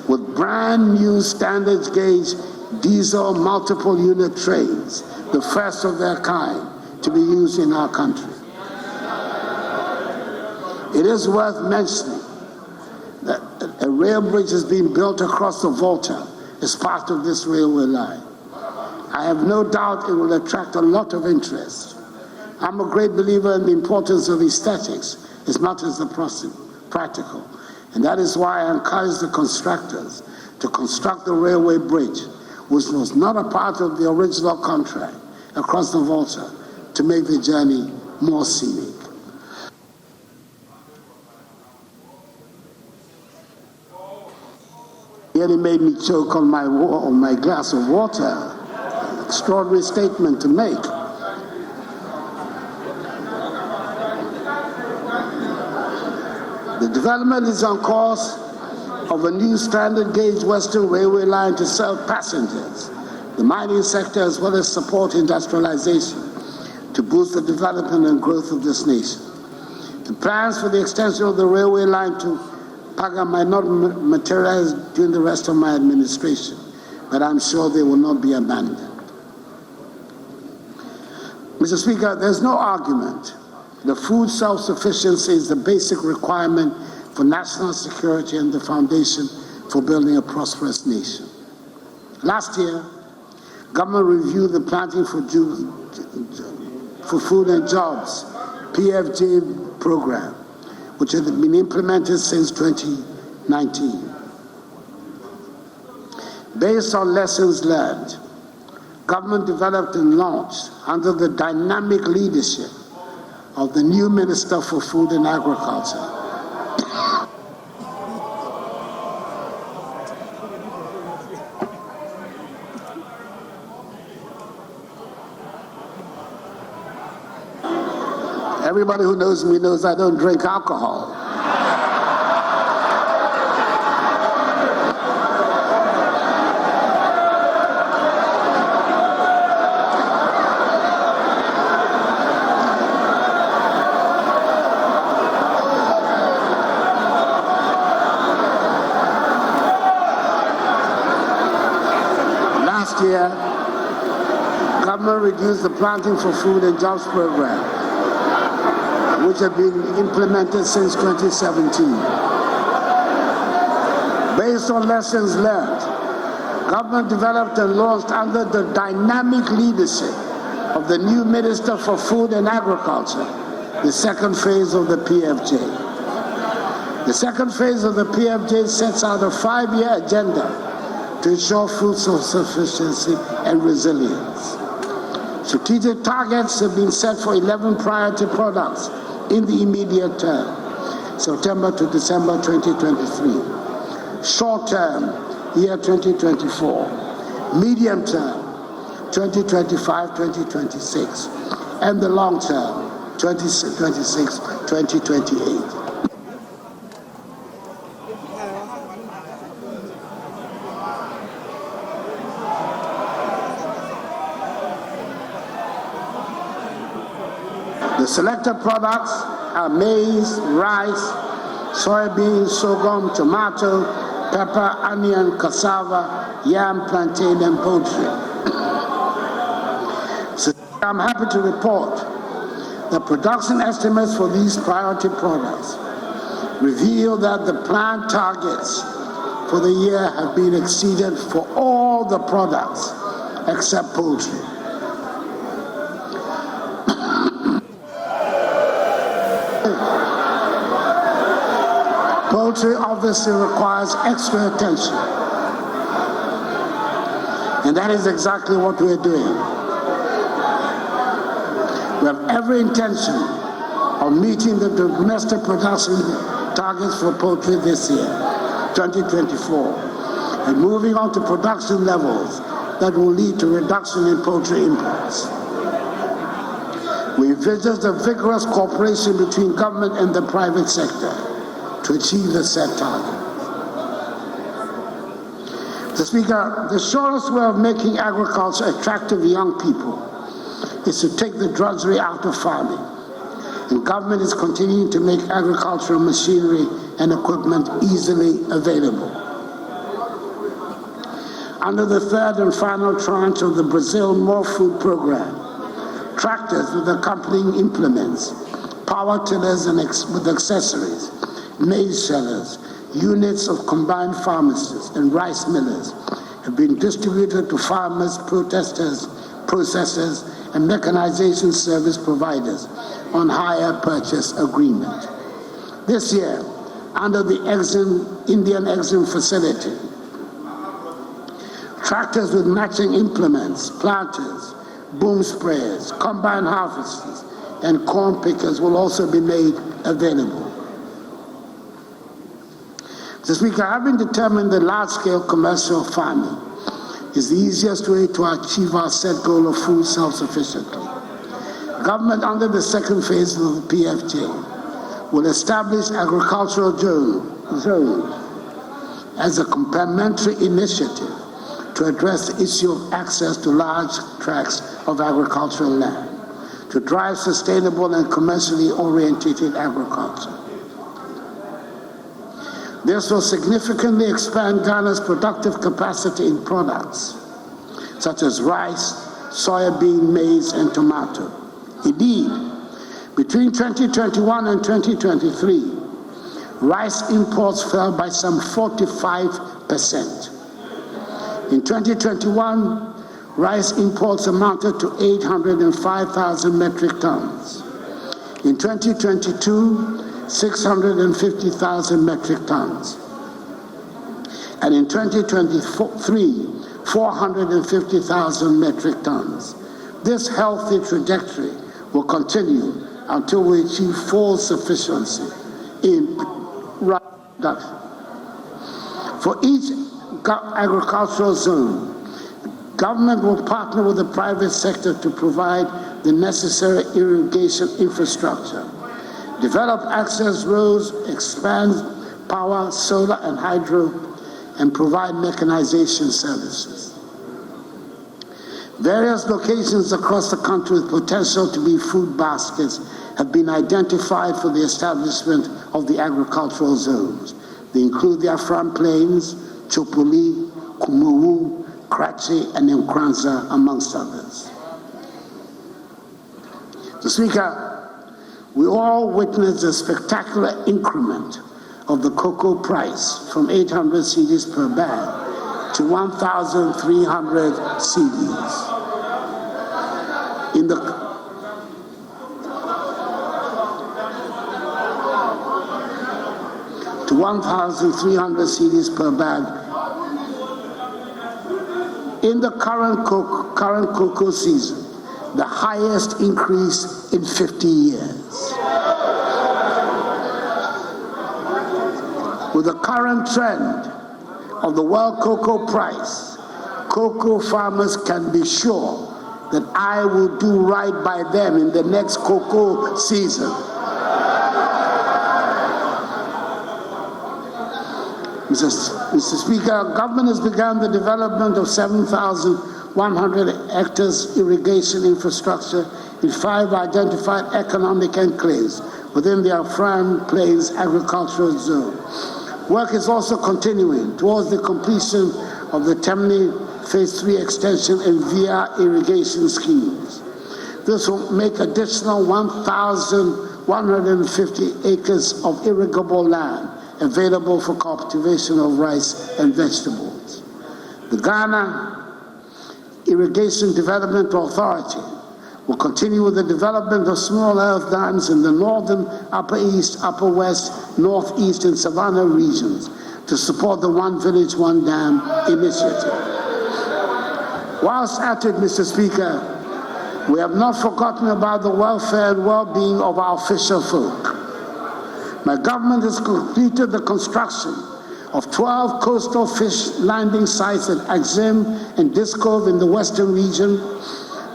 with brand new standard gauge diesel multiple unit trains, the first of their kind to be used in our country. It is worth mentioning that a rail bridge is being built across the Volta as part of this railway line. I have no doubt it will attract a lot of interest. I'm a great believer in the importance of aesthetics as much as the practical, and that is why I encourage the constructors to construct the railway bridge, which was not a part of the original contract, across the Volta to make the journey more scenic. He nearly made me choke on my glass of water. Extraordinary statement to make. The development is on course of a new standard gauge Western Railway line to serve passengers, the mining sector, as well as support industrialization to boost the development and growth of this nation. The plans for the extension of the railway line to Paga might not materialize during the rest of my administration, but I'm sure they will not be abandoned. Mr. Speaker, there's no argument. The food self-sufficiency is the basic requirement for national security and the foundation for building a prosperous nation. Last year, government reviewed the Planting for Food and Jobs, PFJ program, which had been implemented since 2019. Based on lessons learned, government developed and launched, under the dynamic leadership of the new Minister for Food and Agriculture, everybody who knows me knows I don't drink alcohol. Last year, government reduced the Planting for Food and Jobs program, which have been implemented since 2017. Based on lessons learned, government developed and launched, under the dynamic leadership of the new Minister for Food and Agriculture, the second phase of the PFJ. The second phase of the PFJ sets out a 5-year agenda to ensure food self-sufficiency and resilience. Strategic targets have been set for 11 priority products in the immediate term, September to December 2023. Short term, year 2024. Medium term, 2025-2026. And the long term, 2026-2028. The selected products are maize, rice, soybean, sorghum, tomato, pepper, onion, cassava, yam, plantain, and poultry. So I'm happy to report that production estimates for these priority products reveal that the planned targets for the year have been exceeded for all the products except poultry. Poultry obviously requires extra attention, and that is exactly what we're doing. We have every intention of meeting the domestic production targets for poultry this year, 2024, and moving on to production levels that will lead to reduction in poultry imports. We envisage a vigorous cooperation between government and the private sector to achieve the set target. Mr. Speaker, the surest way of making agriculture attractive to young people is to take the drudgery out of farming, and government is continuing to make agricultural machinery and equipment easily available. Under the third and final tranche of the Brazil More Food Program, tractors with accompanying implements, power tillers with accessories, maize shellers, units of combined pharmacists and rice millers have been distributed to farmers, protesters, processors, and mechanization service providers on hire purchase agreement. This year, under the Indian Exim facility, tractors with matching implements, planters, boom sprayers, combine harvesters, and corn pickers will also be made available. Mr. Speaker, having determined that large-scale commercial farming is the easiest way to achieve our set goal of food self-sufficiency, government under the second phase of the PFJ will establish agricultural zones as a complementary initiative to address the issue of access to large tracts of agricultural land, to drive sustainable and commercially oriented agriculture. This will significantly expand Ghana's productive capacity in products such as rice, soybean, maize, and tomato. Indeed, between 2021 and 2023, rice imports fell by some 45%. In 2021, rice imports amounted to 805,000 metric tons. In 2022, 650,000 metric tons. And in 2023, 450,000 metric tons. This healthy trajectory will continue until we achieve full sufficiency in rice production. For each agricultural zone, government will partner with the private sector to provide the necessary irrigation infrastructure, develop access roads, expand power, solar and hydro, and provide mechanization services. Various locations across the country with potential to be food baskets have been identified for the establishment of the agricultural zones. They include the Afram Plains, Chopoli, Kumuwu, Kratchi, and Nkranza, amongst others. Mr. Speaker, we all witnessed a spectacular increment of the cocoa price from 800 cedis per bag to 1,300 cedis. To 1,300 cedis per bag in the current cocoa season, the highest increase in 50 years. With the current trend of the world cocoa price, cocoa farmers can be sure that I will do right by them in the next cocoa season. Mr. Speaker, government has begun the development of 7,100 hectares irrigation infrastructure in 5 identified economic enclaves within the Afram Plains agricultural zone. Work is also continuing towards the completion of the Temne Phase 3 extension and via irrigation schemes. This will make additional 1,150 acres of irrigable land available for cultivation of rice and vegetables. The Ghana Irrigation Development Authority will continue with the development of small earth dams in the northern, upper east, upper west, northeast, and savannah regions to support the One Village, One Dam initiative. Whilst at it, Mr. Speaker, we have not forgotten about the welfare and well-being of our fisher folk. My government has completed the construction of 12 coastal fish landing sites at Axim and Discove in the western region,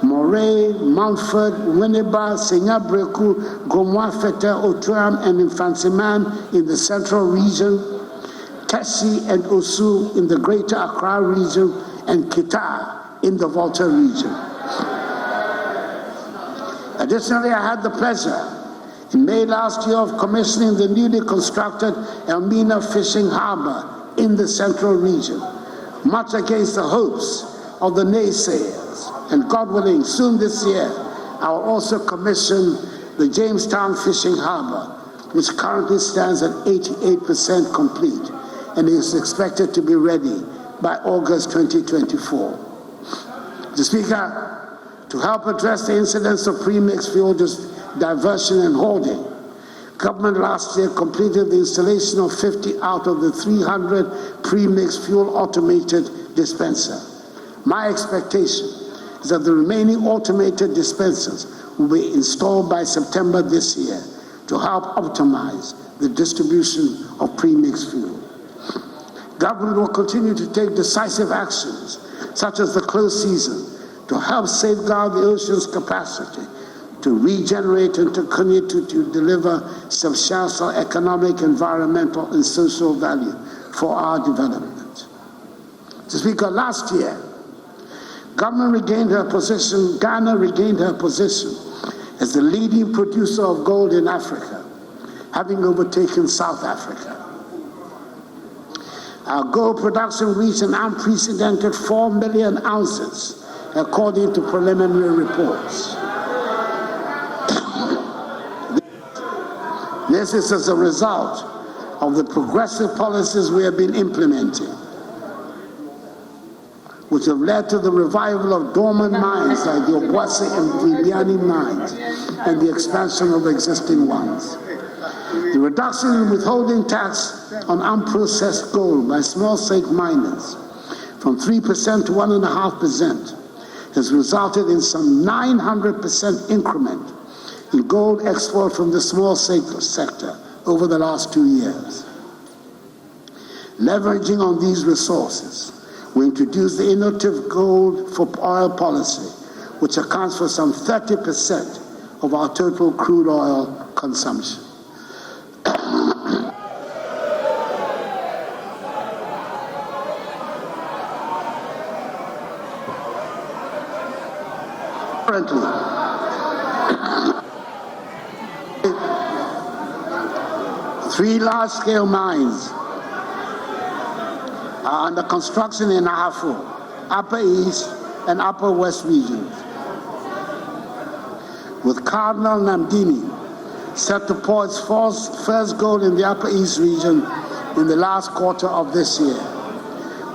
Moray, Mountford, Winneba, Senyabreku, Gomwa-Fete, Otuam, and Infantsiman in the central region, Kessi and Osu in the greater Accra region, and Kita in the Volta region. Additionally, I had the pleasure in May last year of commissioning the newly constructed Elmina Fishing Harbor in the central region, much against the hopes of the naysayers. And God willing, soon this year, I will also commission the Jamestown Fishing Harbor, which currently stands at 88% complete and is expected to be ready by August 2024. Mr. Speaker, to help address the incidence of premixed fuel diversion and hoarding, government last year completed the installation of 50 out of the 300 premixed fuel automated dispenser. My expectation is that the remaining automated dispensers will be installed by September this year to help optimize the distribution of premixed fuel. Government will continue to take decisive actions, such as the close season, to help safeguard the ocean's capacity to regenerate and to continue to deliver substantial economic, environmental, and social value for our development. Mr. Speaker, last year, Ghana regained her position as the leading producer of gold in Africa, having overtaken South Africa. Our gold production reached an unprecedented 4 million ounces, according to preliminary reports. This is as a result of the progressive policies we have been implementing, which have led to the revival of dormant mines like the Obuasi and Bibiani mines and the expansion of existing ones. The reduction in withholding tax on unprocessed gold by small-scale miners from 3% to 1.5% has resulted in some 900% increment in gold export from the small sector over the last 2 years. Leveraging on these resources, we introduced the innovative gold for oil policy, which accounts for some 30% of our total crude oil consumption. Currently, 3 large-scale mines are under construction in Ahafo, Upper East and Upper West regions, with Cardinal Namdini set to pour its first gold in the Upper East region in the last quarter of this year.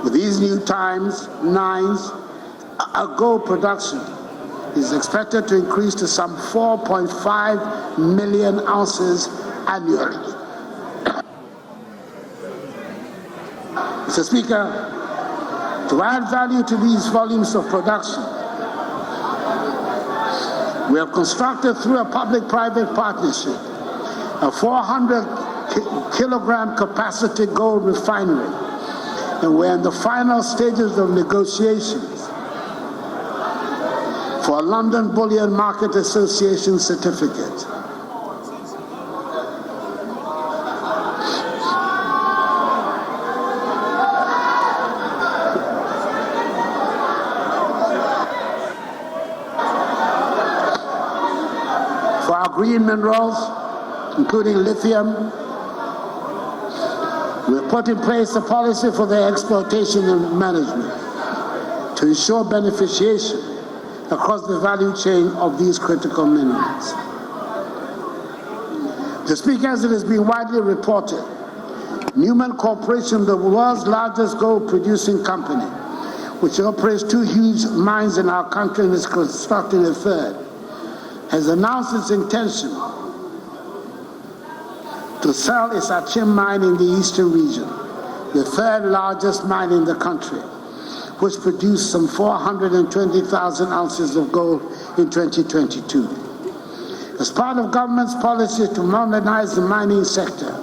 With these new nines, our gold production is expected to increase to some 4.5 million ounces annually. Mr. Speaker, to add value to these volumes of production, we have constructed through a public-private partnership a 400-kilogram capacity gold refinery, and we're in the final stages of negotiations for a London Bullion Market Association certificate. For our green minerals, including lithium, we have put in place a policy for their exploitation and management to ensure beneficiation across the value chain of these critical minerals. The Speaker, as it has been widely reported, Newman Corporation, the world's largest gold-producing company, which operates 2 huge mines in our country and is constructing a third, has announced its intention to sell its Achim mine in the eastern region, the 3rd largest mine in the country, which produced some 420,000 ounces of gold in 2022. As part of government's policy to modernize the mining sector,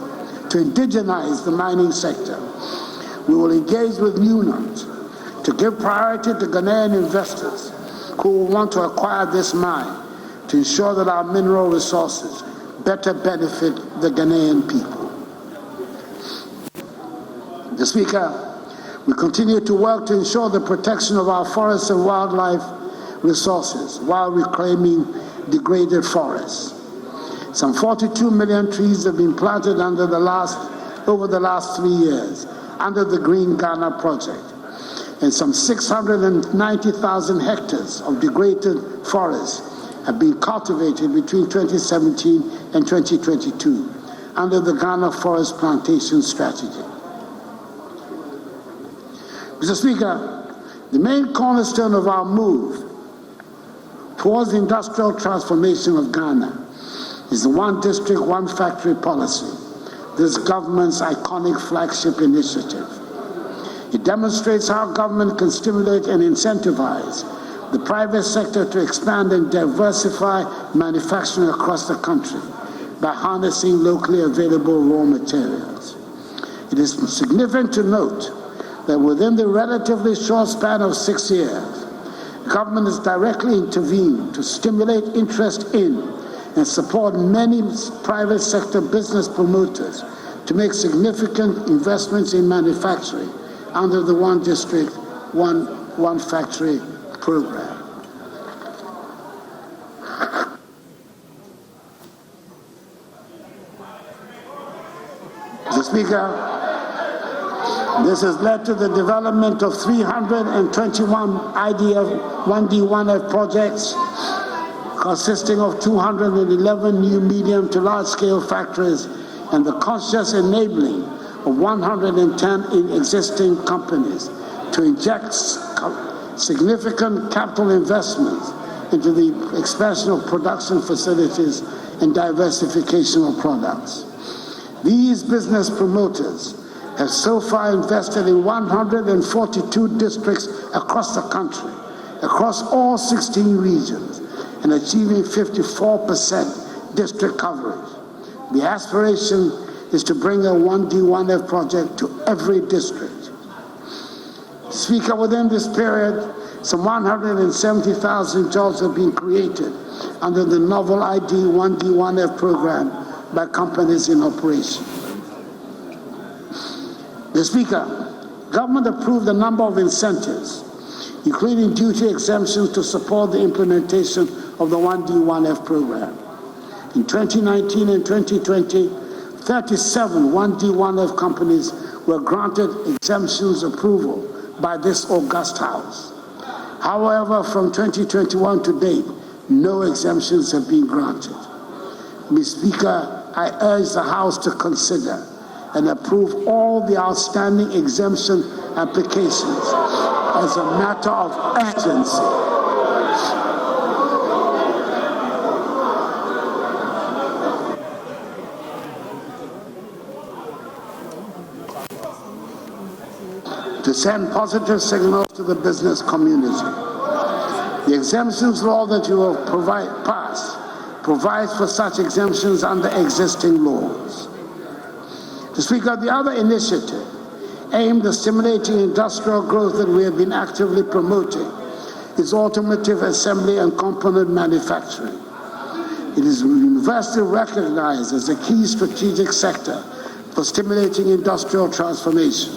to indigenize the mining sector, we will engage with Newman to give priority to Ghanaian investors who will want to acquire this mine to ensure that our mineral resources better benefit the Ghanaian people. Mr. Speaker, we continue to work to ensure the protection of our forests and wildlife resources while reclaiming degraded forests. Some 42 million trees have been planted over the last 3 years under the Green Ghana project, and some 690,000 hectares of degraded forests have been cultivated between 2017 and 2022 under the Ghana Forest Plantation Strategy. Mr. Speaker, the main cornerstone of our move towards the industrial transformation of Ghana is the One District, One Factory policy, this government's iconic flagship initiative. It demonstrates how government can stimulate and incentivize the private sector to expand and diversify manufacturing across the country by harnessing locally available raw materials. It is significant to note that within the relatively short span of 6 years, government has directly intervened to stimulate interest in and support many private sector business promoters to make significant investments in manufacturing under the One District, One Factory program. Mr. Speaker, this has led to the development of 321 IDF 1D1F projects consisting of 211 new medium to large-scale factories and the conscious enabling of 110 existing companies to inject significant capital investments into the expansion of production facilities and diversification of products. These business promoters have so far invested in 142 districts across the country, across all 16 regions, and achieving 54% district coverage. The aspiration is to bring a 1D1F project to every district. Speaker, within this period, some 170,000 jobs have been created under the novel ID 1D1F program by companies in operation. The Speaker, government approved a number of incentives, including duty exemptions to support the implementation of the 1D1F program. In 2019 and 2020, 37 1D1F companies were granted exemptions approval by this august House. However, from 2021 to date, no exemptions have been granted. Mr. Speaker, I urge the House to consider and approve all the outstanding exemption applications as a matter of urgency. To send positive signals to the business community. The exemptions law that you will pass provides for such exemptions under existing laws. To speak of the other initiative aimed at stimulating industrial growth that we have been actively promoting is automotive assembly and component manufacturing. It is universally recognized as a key strategic sector for stimulating industrial transformation.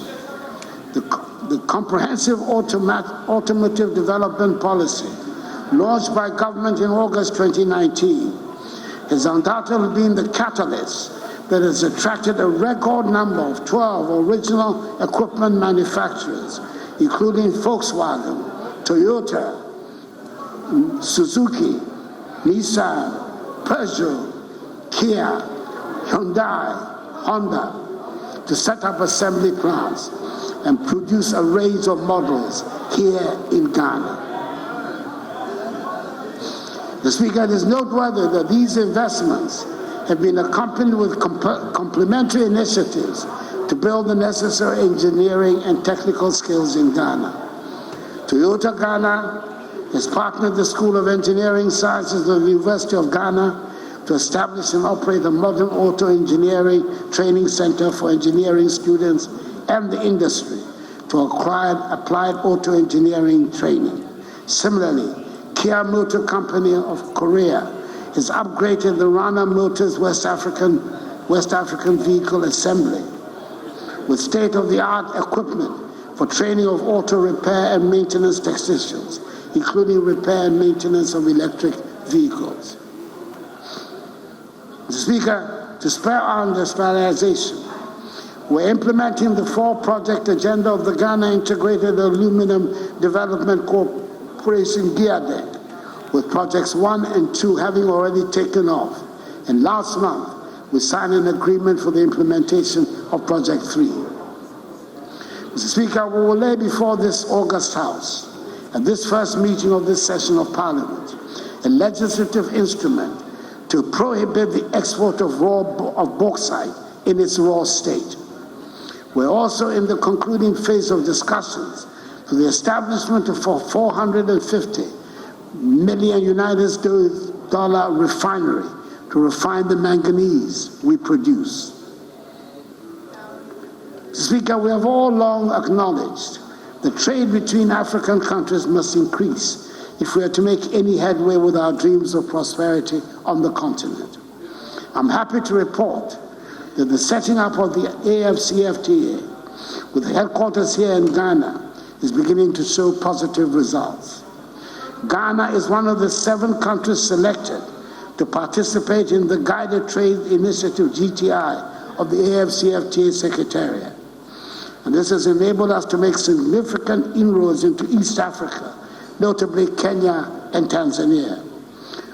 The comprehensive automotive development policy launched by government in August 2019 has undoubtedly been the catalyst that has attracted a record number of 12 original equipment manufacturers, including Volkswagen, Toyota, Suzuki, Nissan, Peugeot, Kia, Hyundai, Honda, to set up assembly plants and produce a range of models here in Ghana. The Speaker, it is noteworthy that these investments have been accompanied with complementary initiatives to build the necessary engineering and technical skills in Ghana. Toyota Ghana has partnered the School of Engineering Sciences of the University of Ghana to establish and operate a modern auto engineering training center for engineering students and the industry to acquire applied auto engineering training. Similarly, Kia Motor Company of Korea has upgraded the Rana Motors West African vehicle assembly with state-of-the-art equipment for training of auto repair and maintenance technicians, including repair and maintenance of electric vehicles. Mr. Speaker, to spur on industrialization, We're implementing the 4-project agenda of the Ghana Integrated Aluminum Development Corporation, gov't, with projects 1 and 2 having already taken off. And last month, we signed an agreement for the implementation of Project 3. Mr. Speaker, we will lay before this August House, at this first meeting of this session of Parliament, a legislative instrument to prohibit the export of bauxite in its raw state. We're also in the concluding phase of discussions for the establishment of a $450 million US refinery to refine the manganese we produce. Speaker, we have all long acknowledged that trade between African countries must increase if we are to make any headway with our dreams of prosperity on the continent. I'm happy to report that the setting up of the AFCFTA, with headquarters here in Ghana, is beginning to show positive results. Ghana is one of the 7 countries selected to participate in the Guided Trade Initiative, GTI, of the AFCFTA Secretariat. And this has enabled us to make significant inroads into East Africa, notably Kenya and Tanzania.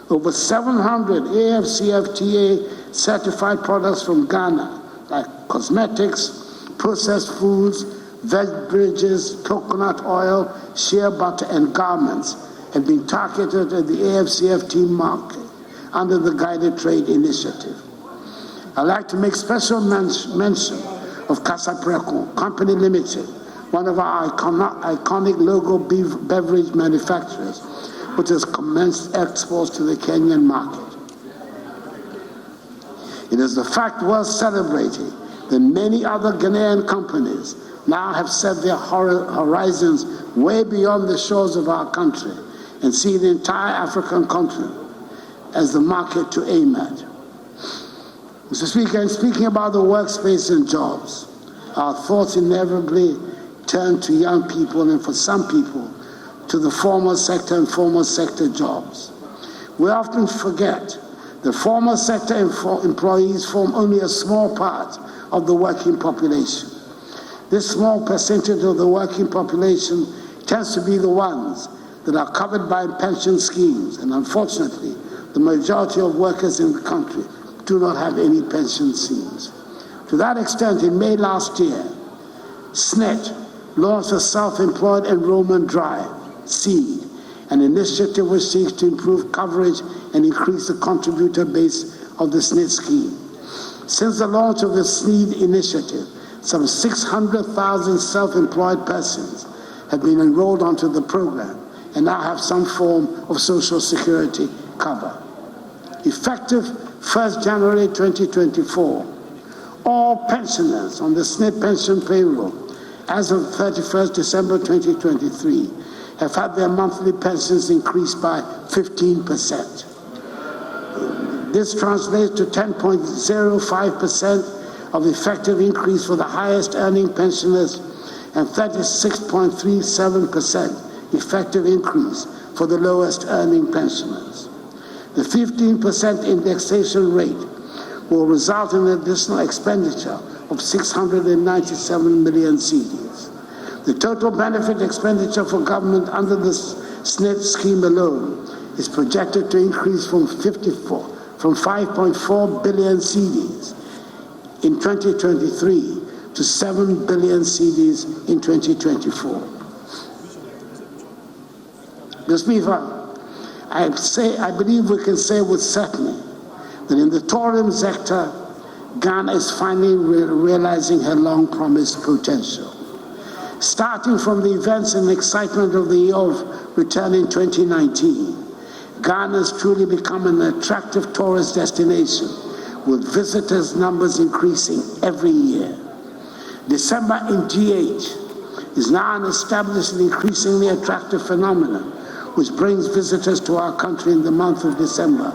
Over 700 AFCFTA certified products from Ghana, like cosmetics, processed foods, beverages, coconut oil, shea butter, and garments, have been targeted at the AFCFTA market under the Guided Trade Initiative. I'd like to make special mention of Casapreco Company Limited, one of our iconic local beverage manufacturers, which has commenced exports to the Kenyan market. It is the fact worth celebrating that many other Ghanaian companies now have set their horizons way beyond the shores of our country and see the entire African continent as the market to aim at. Mr. Speaker, in speaking about the workspace and jobs, our thoughts inevitably turn to young people and, for some people, to the formal sector and formal sector jobs. We often forget that formal sector employees form only a small part of the working population. This small percentage of the working population tends to be the ones that are covered by pension schemes, and unfortunately, the majority of workers in the country do not have any pension schemes. To that extent, in May last year, SSNIT launched a self-employed enrollment drive, SEED, an initiative which seeks to improve coverage and increase the contributor base of the SSNIT scheme. Since the launch of the SEED initiative, some 600,000 self-employed persons have been enrolled onto the program and now have some form of Social Security cover. Effective 1st January 2024, all pensioners on the SSNIT pension payroll as of 31st December 2023 have had their monthly pensions increased by 15%. This translates to 10.05% of effective increase for the highest earning pensioners and 36.37% effective increase for the lowest earning pensioners. The 15% indexation rate will result in an additional expenditure of 697 million cedis. The total benefit expenditure for government under the SSNIT scheme alone is projected to increase from 5.4 billion cedis in 2023 to 7 billion cedis in 2024. Mr. Speaker, I believe we can say with certainty that in the tourism sector, Ghana is finally realizing her long-promised potential. Starting from the events and excitement of the year of return in 2019, Ghana has truly become an attractive tourist destination, with visitors' numbers increasing every year. December in GH is now an established and increasingly attractive phenomenon, which brings visitors to our country in the month of December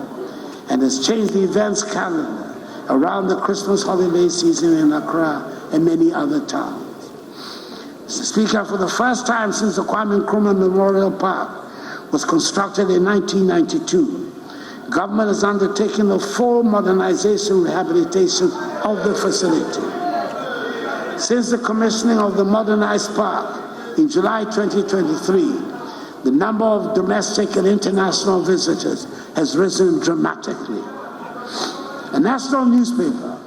and has changed the events calendar around the Christmas holiday season in Accra and many other towns. Mr. Speaker, for the first time since the Kwame Nkrumah Memorial Park was constructed in 1992, government has undertaken a full modernization and rehabilitation of the facility. Since the commissioning of the modernized park in July 2023, the number of domestic and international visitors has risen dramatically. A national newspaper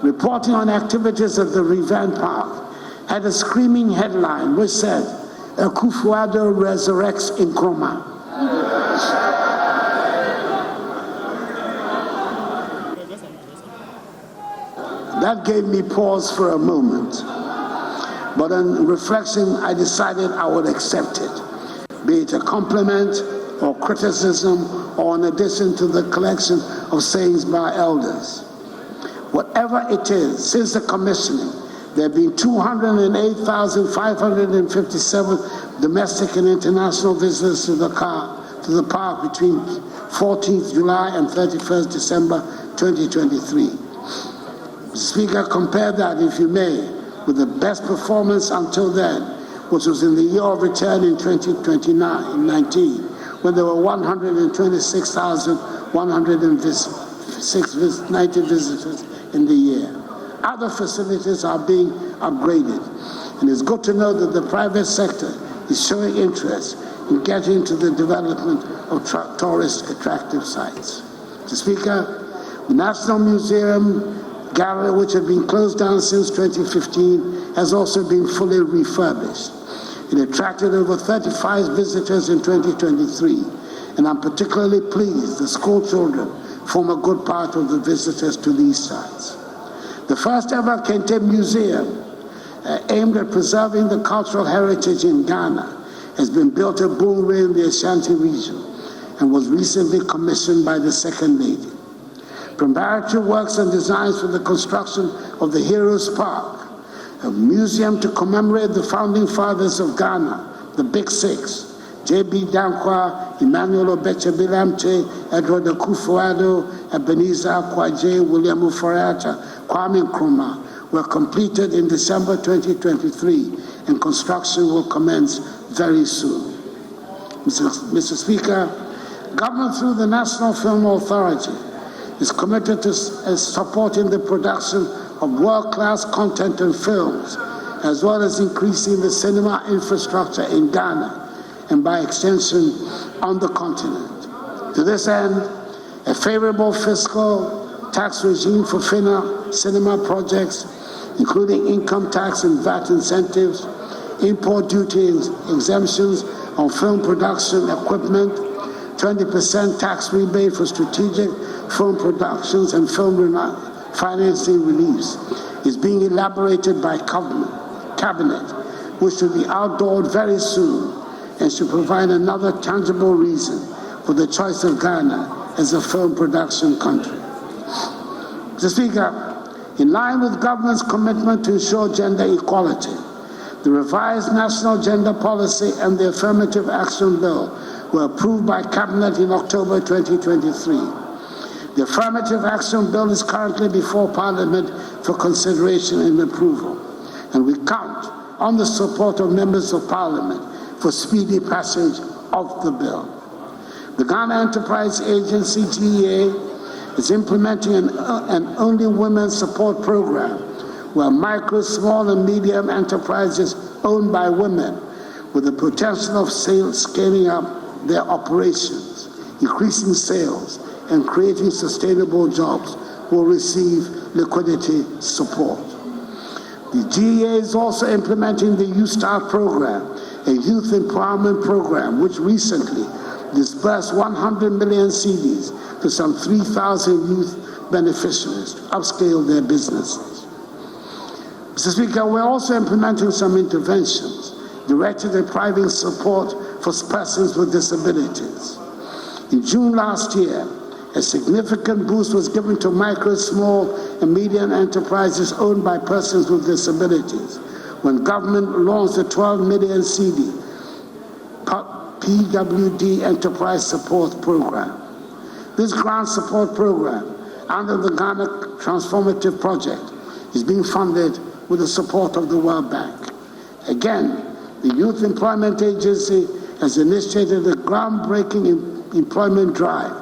reporting on activities at the revamped park had a screaming headline which said, Akufo-Addo resurrects Nkrumah. That gave me pause for a moment, but on reflection, I decided I would accept it, be it a compliment or criticism or an addition to the collection of sayings by elders. Whatever it is, since the commissioning, there have been 208,557 domestic and international visitors to the park between 14th July and 31st December 2023. Speaker, compare that, if you may, with the best performance until then, which was in the year of return in 2019, when there were 126,190 visitors in the year. Other facilities are being upgraded, and it's good to know that the private sector is showing interest in getting into the development of tourist attractive sites. Mr. Speaker, the National Museum Gallery, which had been closed down since 2015, has also been fully refurbished. It attracted over 35 visitors in 2023, and I'm particularly pleased the school children form a good part of the visitors to these sites. The first ever Kente Museum, aimed at preserving the cultural heritage in Ghana, has been built at Bumre in the Ashanti region and was recently commissioned by the Second Lady. Preparatory works and designs for the construction of the Heroes Park, a museum to commemorate the founding fathers of Ghana, the Big Six, J.B. Dankwa, Emmanuel Obeche Bilamche, Edward Akufo-Addo, Ebenezer Akwaje, William Uforiata, Kwame Nkrumah, were completed in December 2023, and construction will commence very soon. Mr. Speaker, government through the National Film Authority is committed to supporting the production of world-class content and films, as well as increasing the cinema infrastructure in Ghana and by extension on the continent. To this end, a favorable fiscal tax regime for cinema projects, including income tax and VAT incentives, import duty exemptions on film production equipment, 20% tax rebate for strategic film productions and film financing reliefs is being elaborated by cabinet, which should be outdoored very soon and should provide another tangible reason for the choice of Ghana as a film production country. Mr. Speaker, in line with government's commitment to ensure gender equality, the revised National Gender Policy and the Affirmative Action Bill were approved by Cabinet in October 2023. The Affirmative Action Bill is currently before Parliament for consideration and approval, and we count on the support of members of Parliament for speedy passage of the bill. The Ghana Enterprise Agency, GEA, is implementing an Only Women support program where micro, small, and medium enterprises owned by women with the potential of scaling up their operations, increasing sales, and creating sustainable jobs will receive liquidity support. The GEA is also implementing the Youth Start program, a youth empowerment program which recently disbursed 100 million cedis to some 3,000 youth beneficiaries to upscale their businesses. Mr. Speaker, we're also implementing some interventions directed at providing support for persons with disabilities. In June last year, a significant boost was given to micro, small, and medium enterprises owned by persons with disabilities when government launched a 12 million CD PWD Enterprise Support Program. This grant support program under the Ghana Transformative Project is being funded with the support of the World Bank. Again, the Youth Employment Agency has initiated a groundbreaking employment drive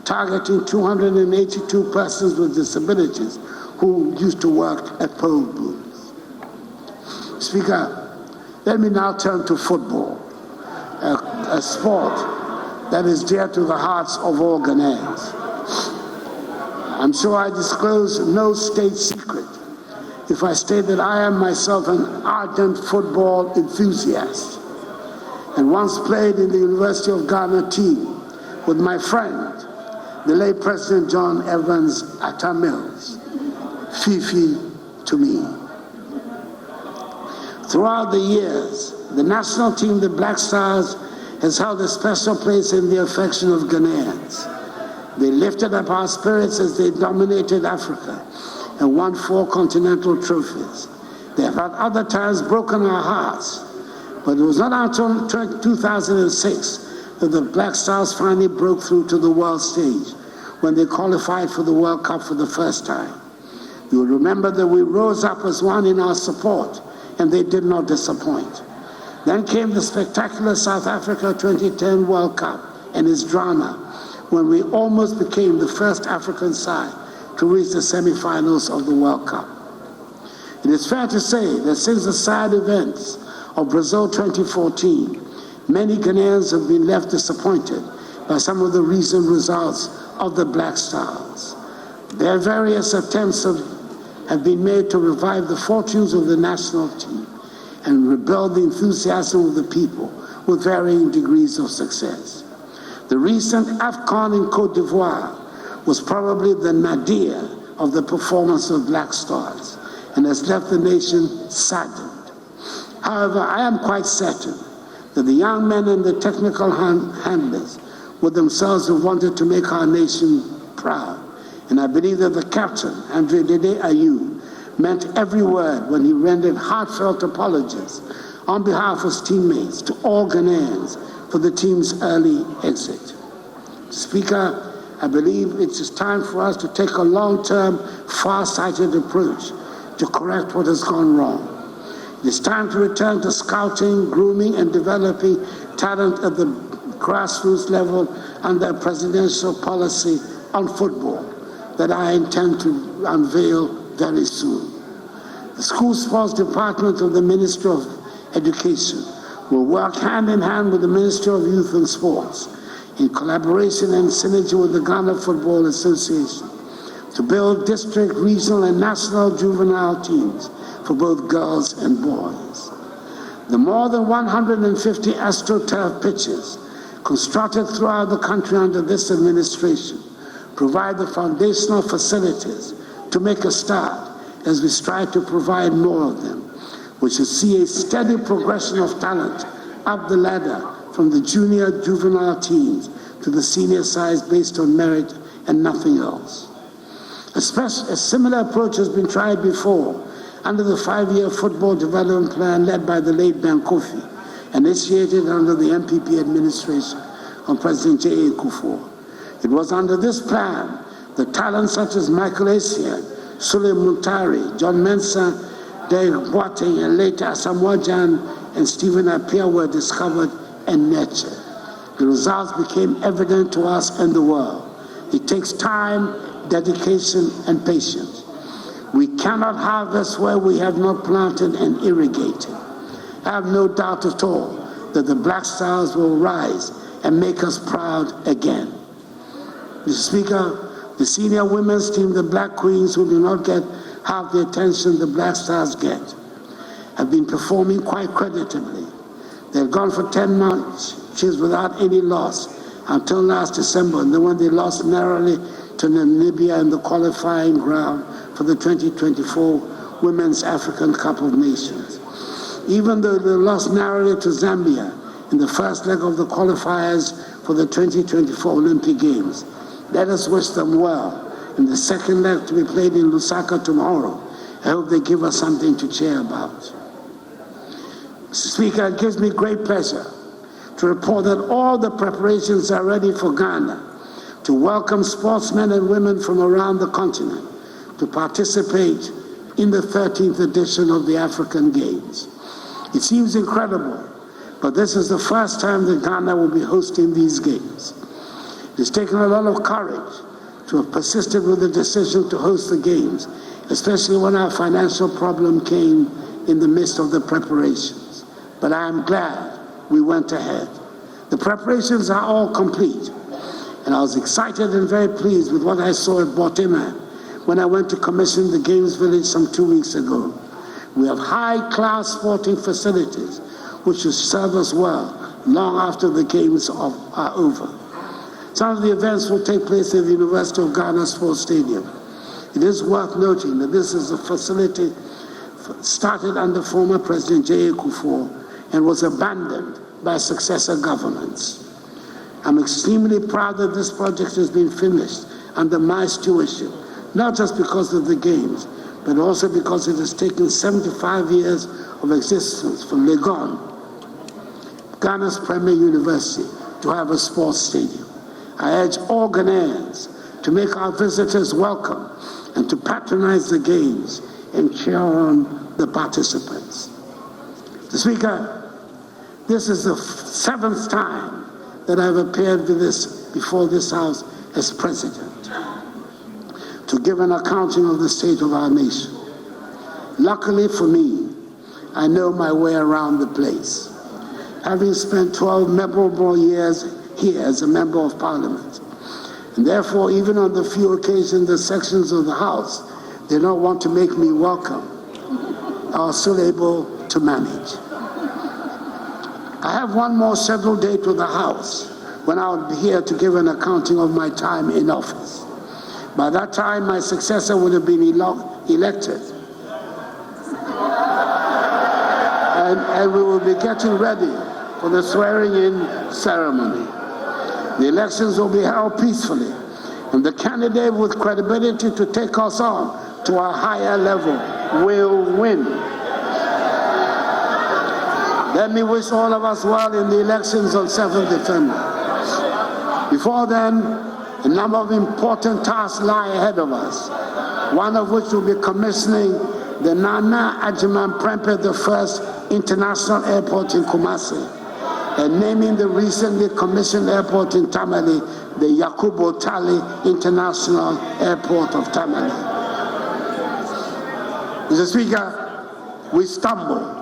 targeting 282 persons with disabilities who used to work at poll booths. Speaker, let me now turn to football, a sport that is dear to the hearts of all Ghanaians. I'm sure I disclose no state secret if I state that I am myself an ardent football enthusiast and once played in the University of Ghana team with my friend, the late President John Evans Atta Mills, Fifi to me. Throughout the years, the national team, the Black Stars, has held a special place in the affection of Ghanaians. They lifted up our spirits as they dominated Africa and won 4 continental trophies. They have at other times broken our hearts, but it was not until 2006 that the Black Stars finally broke through to the world stage when they qualified for the World Cup for the first time. You will remember that we rose up as one in our support, and they did not disappoint. Then came the spectacular South Africa 2010 World Cup and its drama, when we almost became the first African side to reach the semifinals of the World Cup. It is fair to say that since the sad events of Brazil 2014, many Ghanaians have been left disappointed by some of the recent results of the Black Stars. Their various attempts have been made to revive the fortunes of the national team and rebuild the enthusiasm of the people with varying degrees of success. The recent AFCON in Côte d'Ivoire was probably the nadir of the performance of Black Stars and has left the nation saddened. However, I am quite certain that the young men and the technical handlers would themselves have wanted to make our nation proud. And I believe that the captain, Andre Dede Ayew, meant every word when he rendered heartfelt apologies on behalf of his teammates to all Ghanaians for the team's early exit. Speaker, I believe it is time for us to take a long-term, far-sighted approach to correct what has gone wrong. It is time to return to scouting, grooming, and developing talent at the grassroots level under a presidential policy on football that I intend to unveil very soon. The School Sports Department of the Ministry of Education will work hand in hand with the Ministry of Youth and Sports in collaboration and synergy with the Ghana Football Association to build district, regional, and national juvenile teams for both girls and boys. The more than 150 AstroTurf pitches constructed throughout the country under this administration provide the foundational facilities to make a start as we strive to provide more of them, which should see a steady progression of talent up the ladder from the junior juvenile teams to the senior sides based on merit and nothing else. A similar approach has been tried before under the 5-year football development plan led by the late Ben Kofi, initiated under the MPP administration of President J. Akufo-Addo. It was under this plan that talents such as Michael Essien, Sule Muntari, John Mensah, Derek Boateng, and later Asamoah Gyan and Stephen Appiah were discovered and nurtured. The results became evident to us and the world. It takes time, dedication, and patience. We cannot harvest where we have not planted and irrigated. I have no doubt at all that the Black Stars will rise and make us proud again. Mr. Speaker, the senior women's team, the Black Queens, who do not get half the attention the Black Stars get, have been performing quite creditably. They've gone for 10 matches without any loss until last December, and then when they lost narrowly to Namibia in the qualifying ground for the 2024 Women's African Cup of Nations. Even though they lost narrowly to Zambia in the first leg of the qualifiers for the 2024 Olympic Games, let us wish them well in the second leg to be played in Lusaka tomorrow. I hope they give us something to cheer about. Mr. Speaker, it gives me great pleasure to report that all the preparations are ready for Ghana to welcome sportsmen and women from around the continent to participate in the 13th edition of the African Games. It seems incredible, but this is the first time that Ghana will be hosting these games. It's taken a lot of courage to have persisted with the decision to host the games, especially when our financial problem came in the midst of the preparations. But I am glad we went ahead. The preparations are all complete. And I was excited and very pleased with what I saw at Botima when I went to commission the Games Village some 2 weeks ago. We have high-class sporting facilities which will serve us well long after the Games are over. Some of the events will take place at the University of Ghana Sports Stadium. It is worth noting that this is a facility started under former President J. Akufo and was abandoned by successor governments. I'm extremely proud that this project has been finished under my stewardship, not just because of the Games, but also because it has taken 75 years of existence for Legon, Ghana's premier university, to have a sports stadium. I urge all Ghanaians to make our visitors welcome and to patronize the Games and cheer on the participants. Mr. Speaker, this is the 7th time that I've appeared before this House as President to give an accounting of the state of our nation. Luckily for me, I know my way around the place, having spent 12 memorable years here as a member of Parliament. And therefore, even on the few occasions the sections of the House did not want to make me welcome, I was still able to manage. I have one more scheduled date with the House when I'll be here to give an accounting of my time in office. By that time, my successor would have been elected. And we will be getting ready for the swearing-in ceremony. The elections will be held peacefully, and the candidate with credibility to take us on to a higher level will win. Let me wish all of us well in the elections on 7th December. Before then, a number of important tasks lie ahead of us, one of which will be commissioning the Nana Adjumani Prempeh I International Airport in Kumasi, and naming the recently commissioned airport in Tamale, the Yakubu Tali International Airport of Tamale. Mr. Speaker, we stumbled,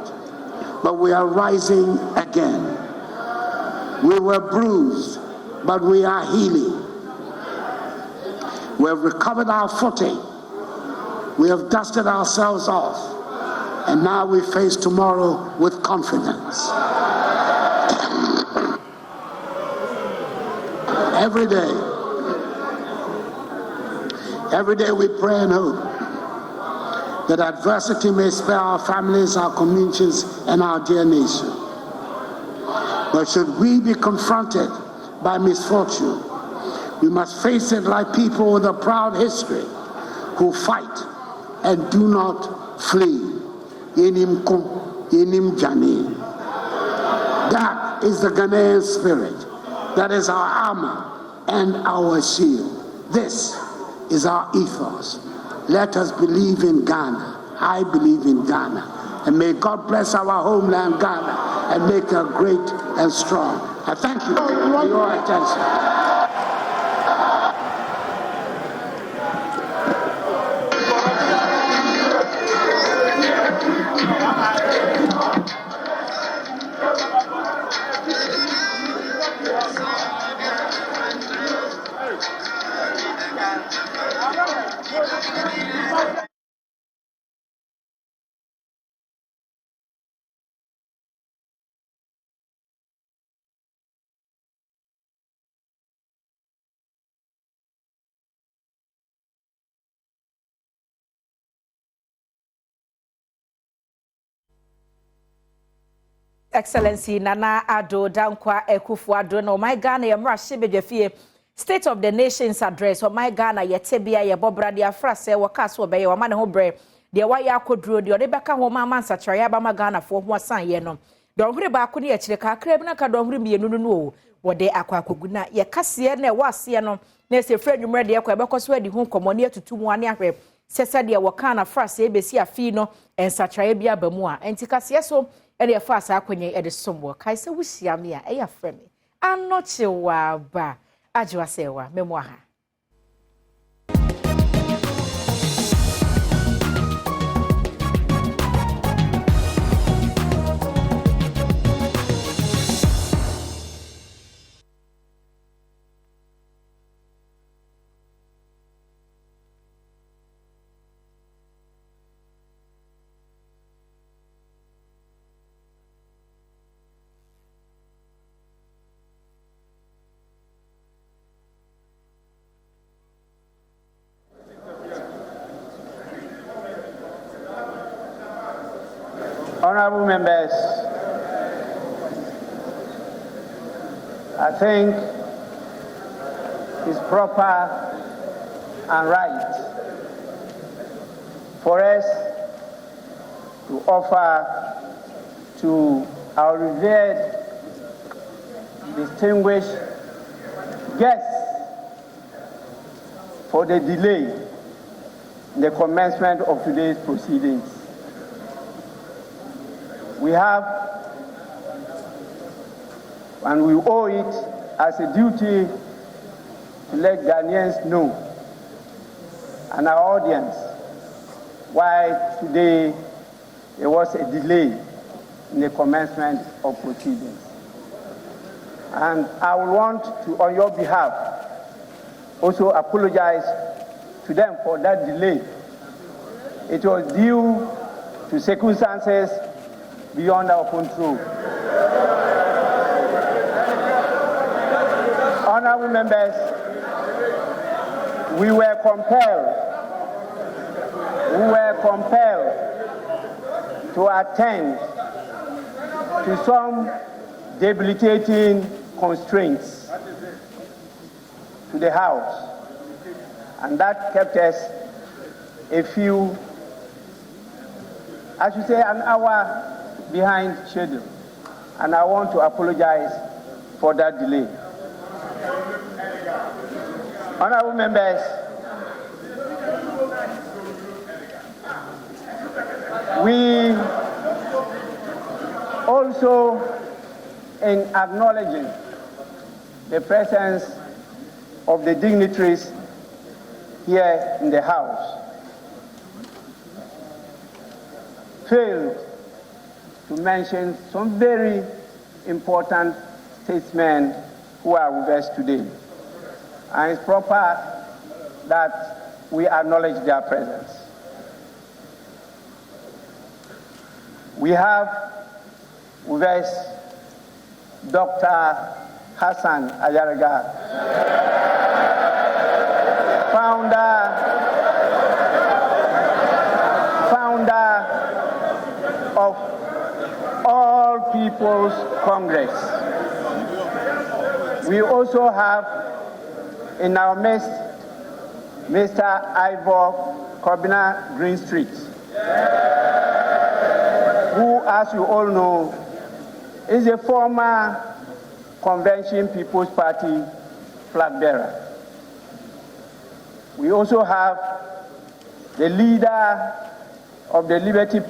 but we are rising again. We were bruised, but we are healing. We have recovered our footing. We have dusted ourselves off, and now we face tomorrow with confidence. Every day we pray and hope that adversity may spare our families, our communities, and our dear nation. But should we be confronted by misfortune, we must face it like people with a proud history who fight and do not flee. Yenim ko, yenim jani. That is the Ghanaian spirit. That is our armor and our shield. This is our ethos. Let us believe in Ghana. I believe in Ghana. And may God bless our homeland, Ghana, and make her great and strong. I thank you for your attention. Excellency Nana Addo Dankwa Akufo-Addo no my Ghana yemra shebedwafie State of the Nations address o my Ghana yetebia ye bobra de afrase wakaso obeye o ma ne ho bre de waya akoduro de ode beka ho ma mansa traya ba ma Ghana fo ho asan ye no donhuri ba ko ne ye kire ka kra bi na ka donhuri mienu no o wode akwakogu na ye kase na wase no na se fra nwumre de ekwa bekoso adi ho komoni atutu mu ane ahwe sese de wakana frase ebesi afi no ensa traya bia ba mu a enti kase so ere fa asa akonye ede somwo kai se wuhia me a eya frame anoche wa ba ajwa sewa memwa ha Honorable members, I think it's proper and right for us to offer to our revered, distinguished guests for the delay in the commencement of today's proceedings. We have, and we owe it as a duty to let Ghanaians know and our audience why today there was a delay in the commencement of proceedings. And I would want to, on your behalf, also apologize to them for that delay. It was due to circumstances beyond our control. Honorable members, we were compelled to attend to some debilitating constraints to the House, and that kept us an hour behind schedule, and I want to apologize for that delay. Honorable members, we also, in acknowledging the presence of the dignitaries here in the House, failed to mention some very important statesmen who are with us today. And it's proper that we acknowledge their presence. We have with us Dr. Hassan Ayaraga, founder of All People's Congress. We also have in our midst Mr. Ivor Kobina Greenstreet, who, as you all know, is a former Convention People's Party flag bearer. We also have the leader of the Liberty Party,